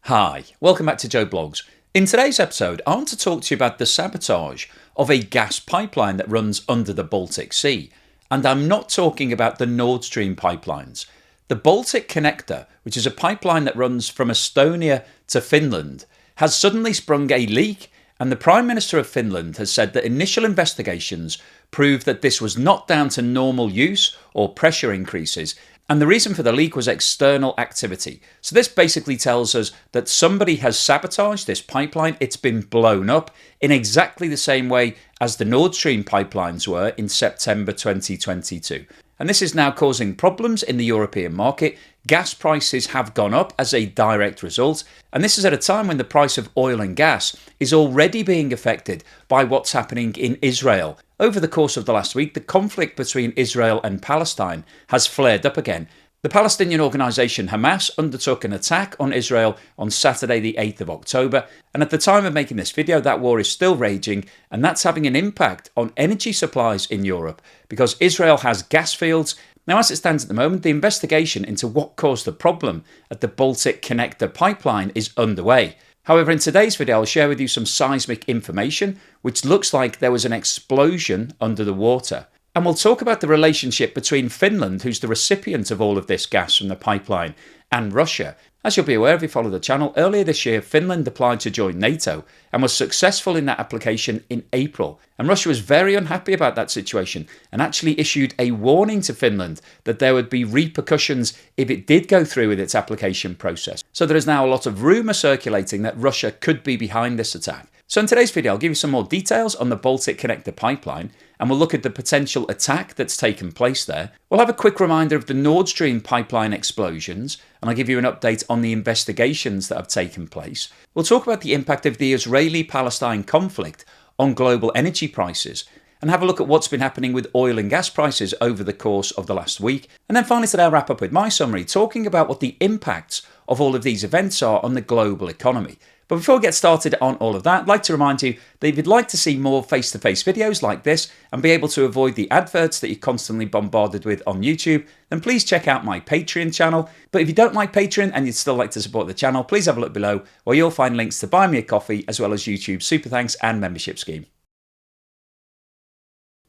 Hi, welcome back to Joe Blogs. In today's episode, I want to talk to you about the sabotage of a gas pipeline that runs under the Baltic Sea. And I'm not talking about the NORDSTREAM pipelines. The Baltic Connector, which is a pipeline that runs from Estonia to Finland, has suddenly sprung a leak, and the Prime Minister of Finland has said that initial investigations proved that this was not down to normal use or pressure increases, and the reason for the leak was external activity. So this basically tells us that somebody has sabotaged this pipeline. It's been blown up in exactly the same way as the Nord Stream pipelines were in September 2022. And this is now causing problems in the European market. Gas prices have gone up as a direct result. And this is at a time when the price of oil and gas is already being affected by what's happening in Israel. Over the course of the last week, the conflict between Israel and Palestine has flared up again. The Palestinian organisation Hamas undertook an attack on Israel on Saturday the 8th of October, and at the time of making this video that war is still raging, and that's having an impact on energy supplies in Europe because Israel has gas fields. Now, as it stands at the moment, the investigation into what caused the problem at the Baltic Connector Pipeline is underway. However, in today's video, I'll share with you some seismic information, which looks like there was an explosion under the water. And we'll talk about the relationship between Finland, who's the recipient of all of this gas from the pipeline, and Russia. As you'll be aware if you follow the channel, earlier this year, Finland applied to join NATO and was successful in that application in April. And Russia was very unhappy about that situation and actually issued a warning to Finland that there would be repercussions if it did go through with its application process. So there is now a lot of rumour circulating that Russia could be behind this attack. So in today's video, I'll give you some more details on the Baltic Connector Pipeline, and we'll look at the potential attack that's taken place there. We'll have a quick reminder of the Nord Stream pipeline explosions, and I'll give you an update on the investigations that have taken place. We'll talk about the impact of the Israeli-Palestine conflict on global energy prices, and have a look at what's been happening with oil and gas prices over the course of the last week. And then finally today I'll wrap up with my summary, talking about what the impacts of all of these events are on the global economy. But before we get started on all of that, I'd like to remind you that if you'd like to see more face-to-face videos like this and be able to avoid the adverts that you're constantly bombarded with on YouTube, then please check out my Patreon channel. But if you don't like Patreon and you'd still like to support the channel, please have a look below where you'll find links to buy me a coffee as well as YouTube's super thanks and membership scheme.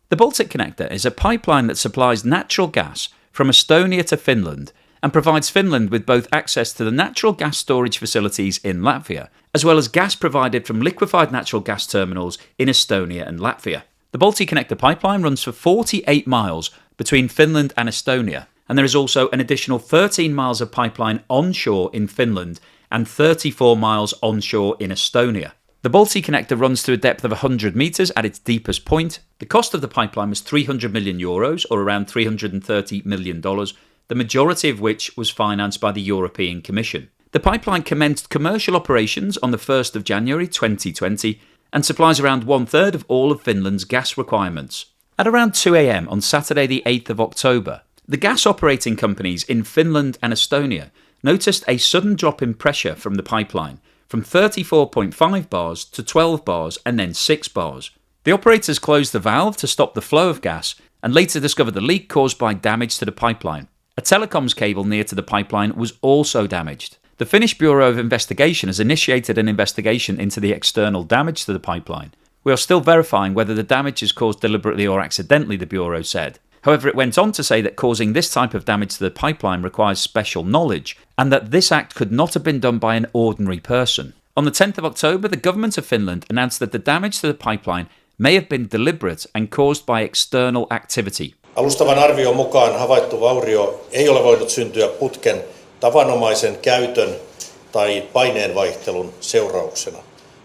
The Baltic Connector is a pipeline that supplies natural gas from Estonia to Finland and provides Finland with both access to the natural gas storage facilities in Latvia, as well as gas provided from liquefied natural gas terminals in Estonia and Latvia. The Baltic Connector pipeline runs for 48 miles between Finland and Estonia, and there is also an additional 13 miles of pipeline onshore in Finland and 34 miles onshore in Estonia. The Baltic Connector runs to a depth of 100 metres at its deepest point. The cost of the pipeline was €300 million, or around $330 million, the majority of which was financed by the European Commission. The pipeline commenced commercial operations on the 1st of January 2020 and supplies around one-third of all of Finland's gas requirements. At around 2 a.m. on Saturday the 8th of October, the gas operating companies in Finland and Estonia noticed a sudden drop in pressure from the pipeline, from 34.5 bars to 12 bars and then 6 bars. The operators closed the valve to stop the flow of gas and later discovered the leak caused by damage to the pipeline. A telecoms cable near to the pipeline was also damaged. The Finnish Bureau of Investigation has initiated an investigation into the external damage to the pipeline. We are still verifying whether the damage is caused deliberately or accidentally, the Bureau said. However, it went on to say that causing this type of damage to the pipeline requires special knowledge, and that this act could not have been done by an ordinary person. On the 10th of October, the government of Finland announced that the damage to the pipeline may have been deliberate and caused by external activity. Alustavan arvion mukaan havaittu vaurio ei ole voinut syntyä putken tavanomaisen käytön tai paineenvaihtelun seurauksena.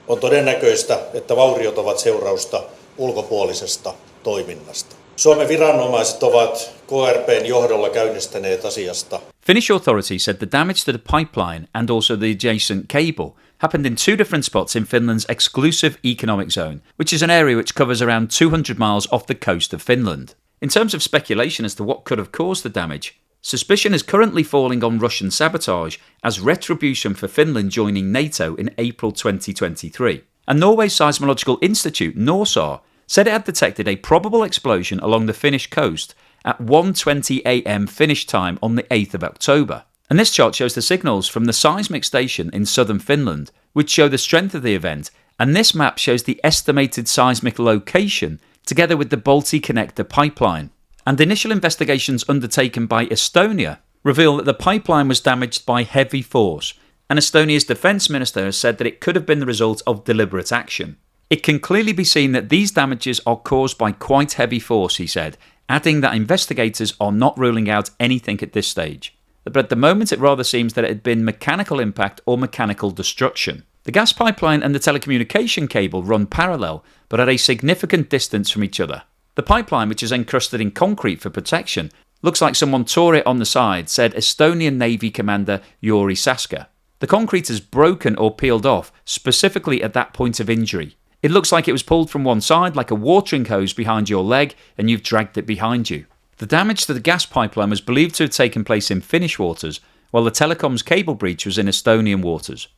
On todennäköistä, että vauriot ovat seurausta ulkopuolisesta toiminnasta. Suomen viranomaiset ovat KRP:n johdolla käynnistäneet asiasta. Finnish authorities said the damage to the pipeline and also the adjacent cable happened in 2 different spots in Finland's exclusive economic zone, which is an area which covers around 200 miles off the coast of Finland. In terms of speculation as to what could have caused the damage, suspicion is currently falling on Russian sabotage as retribution for Finland joining NATO in April 2023. And Norway's Seismological Institute, NORSAR, said it had detected a probable explosion along the Finnish coast at 1:20 a.m. Finnish time on the 8th of October. And this chart shows the signals from the seismic station in southern Finland, which show the strength of the event, and this map shows the estimated seismic location together with the Baltic Connector Pipeline. And initial investigations undertaken by Estonia reveal that the pipeline was damaged by heavy force, and Estonia's defence minister has said that it could have been the result of deliberate action. It can clearly be seen that these damages are caused by quite heavy force, he said, adding that investigators are not ruling out anything at this stage. But at the moment it rather seems that it had been mechanical impact or mechanical destruction. The gas pipeline and the telecommunication cable run parallel, but at a significant distance from each other. The pipeline, which is encrusted in concrete for protection, looks like someone tore it on the side, said Estonian Navy Commander Juri Saska. The concrete is broken or peeled off, specifically at that point of injury. It looks like it was pulled from one side like a watering hose behind your leg and you've dragged it behind you. The damage to the gas pipeline was believed to have taken place in Finnish waters, while the telecoms cable breach was in Estonian waters.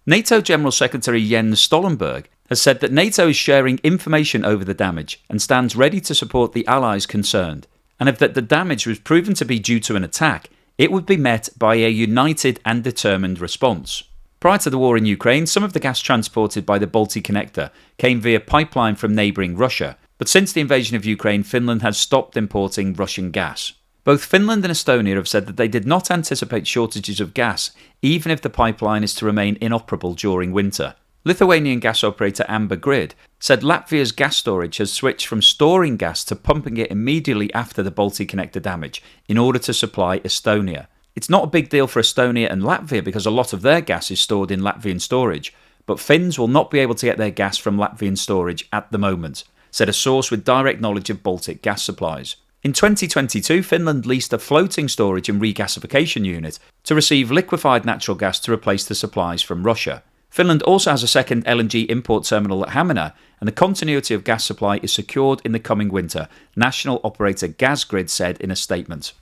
NATO General Secretary Jens Stoltenberg has said that NATO is sharing information over the damage and stands ready to support the allies concerned, and if that the damage was proven to be due to an attack, it would be met by a united and determined response. Prior to the war in Ukraine, some of the gas transported by the Baltic Connector came via pipeline from neighbouring Russia, but since the invasion of Ukraine, Finland has stopped importing Russian gas. Both Finland and Estonia have said that they did not anticipate shortages of gas, even if the pipeline is to remain inoperable during winter. Lithuanian gas operator Amber Grid said Latvia's gas storage has switched from storing gas to pumping it immediately after the Baltic Connector damage in order to supply Estonia. It's not a big deal for Estonia and Latvia because a lot of their gas is stored in Latvian storage, but Finns will not be able to get their gas from Latvian storage at the moment, said a source with direct knowledge of Baltic gas supplies. In 2022, Finland leased a floating storage and regasification unit to receive liquefied natural gas to replace the supplies from Russia. Finland also has a second LNG import terminal at Hamina, and the continuity of gas supply is secured in the coming winter, national operator Gasgrid said in a statement.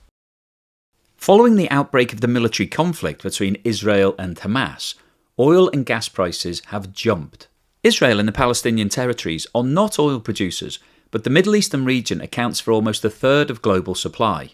Following the outbreak of the military conflict between Israel and Hamas, oil and gas prices have jumped. Israel and the Palestinian territories are not oil producers, but the Middle Eastern region accounts for almost a third of global supply.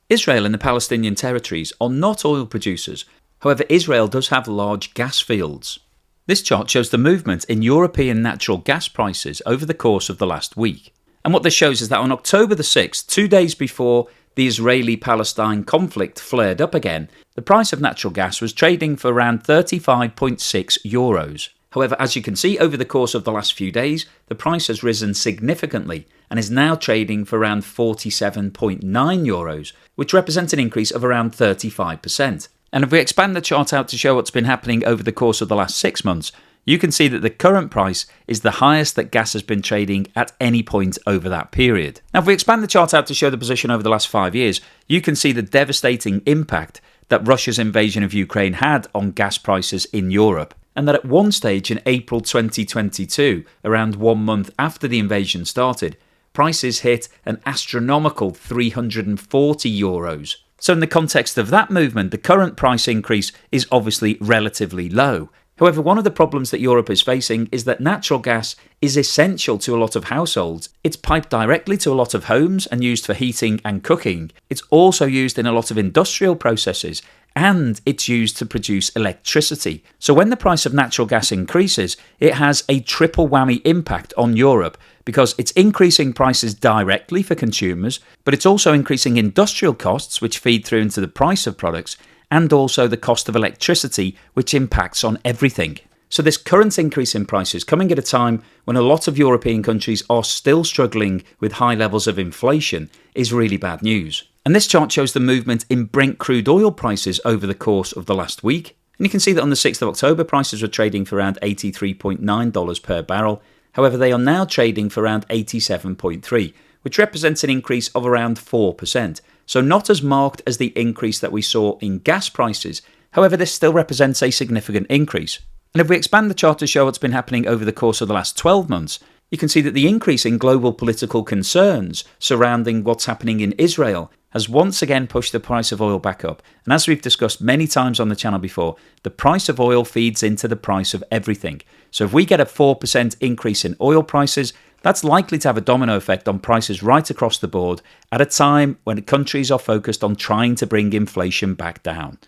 Israel and the Palestinian territories are not oil producers, however Israel does have large gas fields. This chart shows the movement in European natural gas prices over the course of the last week. And what this shows is that on October the 6th, 2 days before the Israeli-Palestine conflict flared up again, the price of natural gas was trading for around 35.6 euros. However, as you can see over the course of the last few days, the price has risen significantly and is now trading for around 47.9 euros, which represents an increase of around 35%. And if we expand the chart out to show what's been happening over the course of the last 6 months, you can see that the current price is the highest that gas has been trading at any point over that period. Now, if we expand the chart out to show the position over the last 5 years, you can see the devastating impact that Russia's invasion of Ukraine had on gas prices in Europe. And that at one stage in April 2022, around 1 month after the invasion started, prices hit an astronomical 340 euros. So in the context of that movement, the current price increase is obviously relatively low. However, one of the problems that Europe is facing is that natural gas is essential to a lot of households. It's piped directly to a lot of homes and used for heating and cooking. It's also used in a lot of industrial processes, and it's used to produce electricity. So when the price of natural gas increases, it has a triple whammy impact on Europe because it's increasing prices directly for consumers, but it's also increasing industrial costs, which feed through into the price of products, and also the cost of electricity, which impacts on everything. So this current increase in prices coming at a time when a lot of European countries are still struggling with high levels of inflation is really bad news. And this chart shows the movement in Brent crude oil prices over the course of the last week. And you can see that on the 6th of October, prices were trading for around $83.9 per barrel. However, they are now trading for around 87.3, which represents an increase of around 4%. So not as marked as the increase that we saw in gas prices. However, this still represents a significant increase. And if we expand the chart to show what's been happening over the course of the last 12 months, you can see that the increase in global political concerns surrounding what's happening in Israel has once again pushed the price of oil back up. And as we've discussed many times on the channel before, the price of oil feeds into the price of everything. So if we get a 4% increase in oil prices, That's likely to have a domino effect on prices right across the board at a time when countries are focused on trying to bring inflation back down.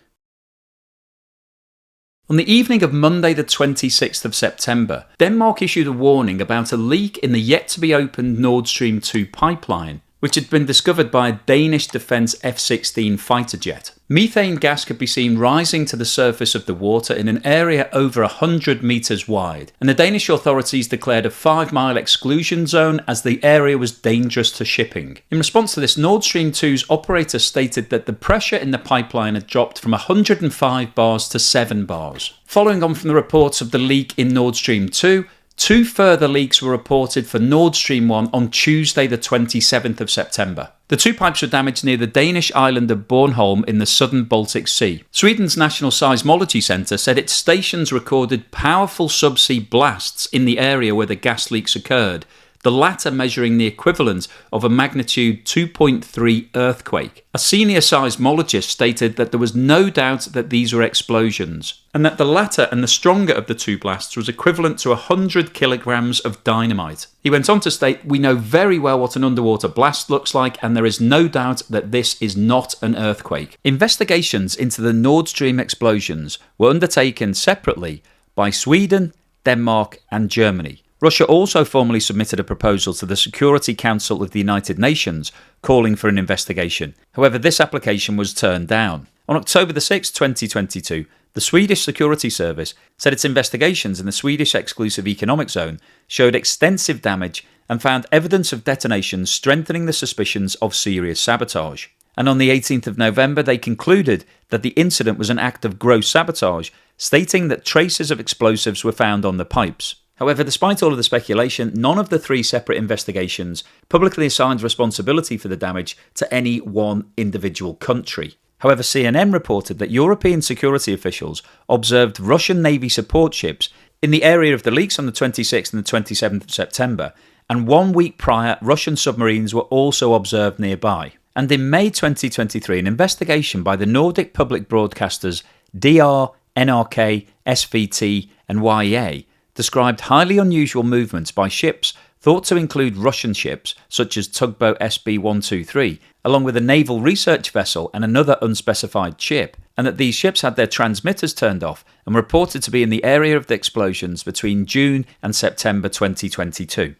On the evening of Monday the 26th of September, Denmark issued a warning about a leak in the yet-to-be-opened Nord Stream 2 pipeline, which had been discovered by a Danish Defence F-16 fighter jet. Methane gas could be seen rising to the surface of the water in an area over 100 metres wide, and the Danish authorities declared a 5-mile exclusion zone as the area was dangerous to shipping. In response to this, Nord Stream 2's operator stated that the pressure in the pipeline had dropped from 105 bars to 7 bars. Following on from the reports of the leak in Nord Stream 2, 2 further leaks were reported for Nord Stream 1 on Tuesday the 27th of September. The 2 pipes were damaged near the Danish island of Bornholm in the southern Baltic Sea. Sweden's National Seismology Centre said its stations recorded powerful subsea blasts in the area where the gas leaks occurred, the latter measuring the equivalent of a magnitude 2.3 earthquake. A senior seismologist stated that there was no doubt that these were explosions, and that the latter and the stronger of the 2 blasts was equivalent to 100 kilograms of dynamite. He went on to state, "We know very well what an underwater blast looks like, and there is no doubt that this is not an earthquake." Investigations into the Nord Stream explosions were undertaken separately by Sweden, Denmark and Germany. Russia also formally submitted a proposal to the Security Council of the United Nations calling for an investigation. However, this application was turned down. On October the 6th, 2022, the Swedish Security Service said its investigations in the Swedish Exclusive Economic Zone showed extensive damage and found evidence of detonations strengthening the suspicions of serious sabotage. And on the 18th of November, they concluded that the incident was an act of gross sabotage, stating that traces of explosives were found on the pipes. However, despite all of the speculation, none of the 3 separate investigations publicly assigned responsibility for the damage to any one individual country. However, CNN reported that European security officials observed Russian Navy support ships in the area of the leaks on the 26th and the 27th of September, and 1 week prior, Russian submarines were also observed nearby. And in May 2023, an investigation by the Nordic public broadcasters DR, NRK, SVT and YEA described highly unusual movements by ships thought to include Russian ships such as tugboat SB-123, along with a naval research vessel and another unspecified ship, and that these ships had their transmitters turned off and were reported to be in the area of the explosions between June and September 2022.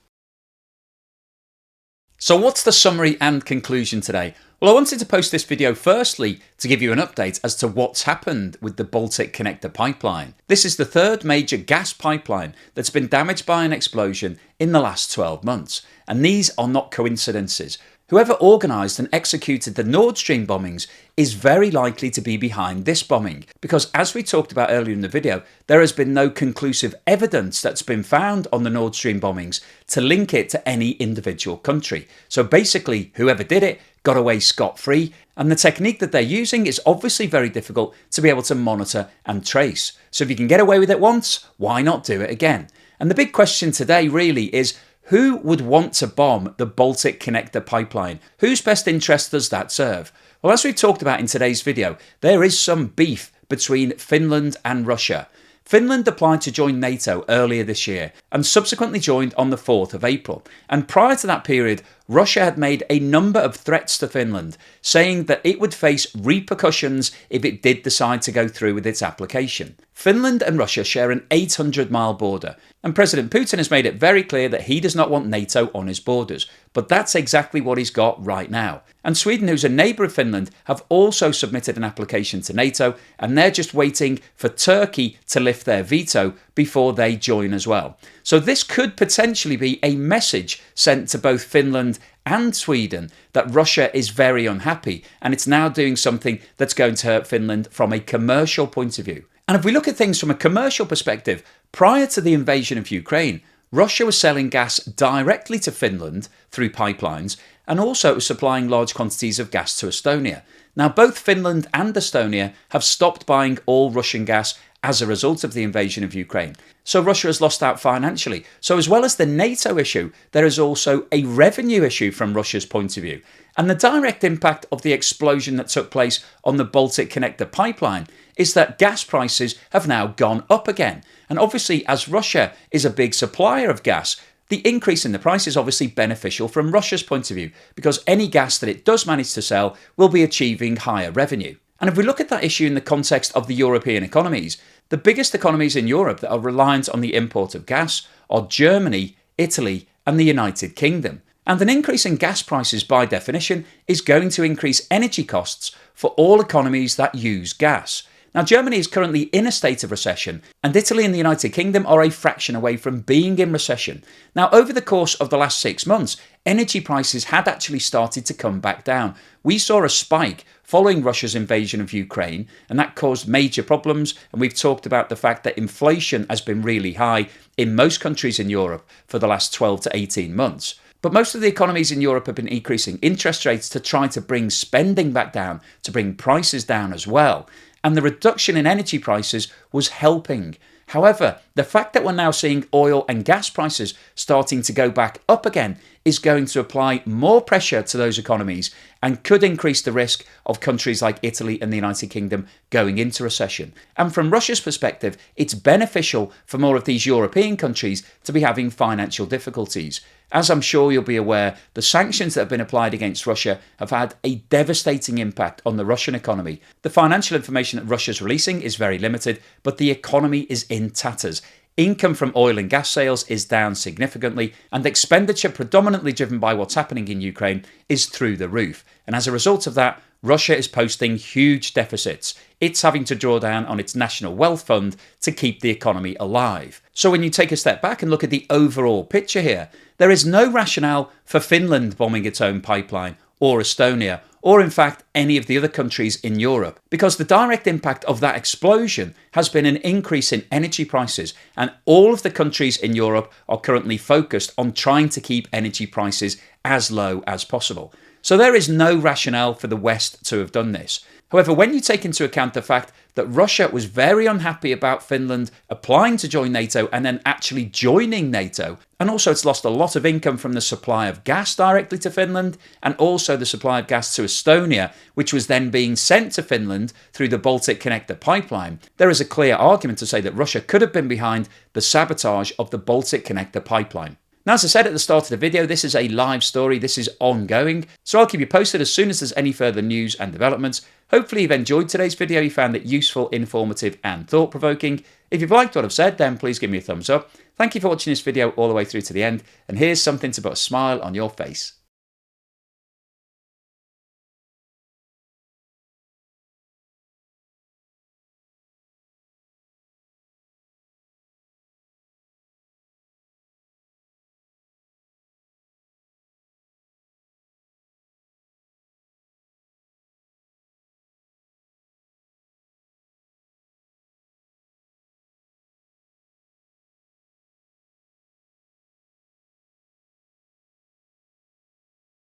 So what's the summary and conclusion today? Well, I wanted to post this video firstly to give you an update as to what's happened with the Baltic Connector Pipeline. This is the 3rd major gas pipeline that's been damaged by an explosion in the last 12 months. And these are not coincidences. Whoever organised and executed the Nord Stream bombings is very likely to be behind this bombing, because as we talked about earlier in the video, there has been no conclusive evidence that's been found on the Nord Stream bombings to link it to any individual country. So basically, whoever did it got away scot-free, and the technique that they're using is obviously very difficult to be able to monitor and trace. So if you can get away with it once, why not do it again? And the big question today really is, who would want to bomb the Baltic Connector Pipeline? Whose best interest does that serve? Well, as we've talked about in today's video, there is some beef between Finland and Russia. Finland applied to join NATO earlier this year and subsequently joined on the 4th of April. And prior to that period, Russia had made a number of threats to Finland, saying that it would face repercussions if it did decide to go through with its application. Finland and Russia share an 800-mile border, and President Putin has made it very clear that he does not want NATO on his borders. But that's exactly what he's got right now. And Sweden, who's a neighbour of Finland, have also submitted an application to NATO, and they're just waiting for Turkey to lift their veto before they join as well. So this could potentially be a message sent to both Finland and Sweden that Russia is very unhappy, and it's now doing something that's going to hurt Finland from a commercial point of view. And if we look at things from a commercial perspective, prior to the invasion of Ukraine, Russia was selling gas directly to Finland through pipelines, and also it was supplying large quantities of gas to Estonia. Now, both Finland and Estonia have stopped buying all Russian gas as a result of the invasion of Ukraine. So Russia has lost out financially. So as well as the NATO issue, there is also a revenue issue from Russia's point of view. And the direct impact of the explosion that took place on the Baltic Connector pipeline is that gas prices have now gone up again. And obviously, as Russia is a big supplier of gas, The increase in the price is obviously beneficial from Russia's point of view, because any gas that it does manage to sell will be achieving higher revenue. And if we look at that issue in the context of the European economies, the biggest economies in Europe that are reliant on the import of gas are Germany, Italy, and the United Kingdom. And an increase in gas prices, by definition, is going to increase energy costs for all economies that use gas. Now, Germany is currently in a state of recession, and Italy and the United Kingdom are a fraction away from being in recession. Now, over the course of the last 6 months, energy prices had actually started to come back down. We saw a spike following Russia's invasion of Ukraine, and that caused major problems. And we've talked about the fact that inflation has been really high in most countries in Europe for the last 12 to 18 months. But most of the economies in Europe have been increasing interest rates to try to bring spending back down, to bring prices down as well. And the reduction in energy prices was helping. However, the fact that we're now seeing oil and gas prices starting to go back up again is going to apply more pressure to those economies and could increase the risk of countries like Italy and the United Kingdom going into recession. And from Russia's perspective, it's beneficial for more of these European countries to be having financial difficulties. As I'm sure you'll be aware, the sanctions that have been applied against Russia have had a devastating impact on the Russian economy. The financial information that Russia's releasing is very limited, but the economy is in tatters. Income from oil and gas sales is down significantly, and expenditure predominantly driven by what's happening in Ukraine is through the roof. And as a result of that, Russia is posting huge deficits. It's having to draw down on its national wealth fund to keep the economy alive. So when you take a step back and look at the overall picture here, there is no rationale for Finland bombing its own pipeline, or Estonia, or in fact any of the other countries in Europe, because the direct impact of that explosion has been an increase in energy prices, and all of the countries in Europe are currently focused on trying to keep energy prices as low as possible. So there is no rationale for the West to have done this. However, when you take into account the fact that Russia was very unhappy about Finland applying to join NATO and then actually joining NATO, and also it's lost a lot of income from the supply of gas directly to Finland, and also the supply of gas to Estonia, which was then being sent to Finland through the Baltic Connector Pipeline, there is a clear argument to say that Russia could have been behind the sabotage of the Baltic Connector Pipeline. Now, as I said at the start of the video, this is a live story, this is ongoing, so I'll keep you posted as soon as there's any further news and developments. Hopefully you've enjoyed today's video, you found it useful, informative and thought-provoking. If you've liked what I've said, then please give me a thumbs up. Thank you for watching this video all the way through to the end, and here's something to put a smile on your face.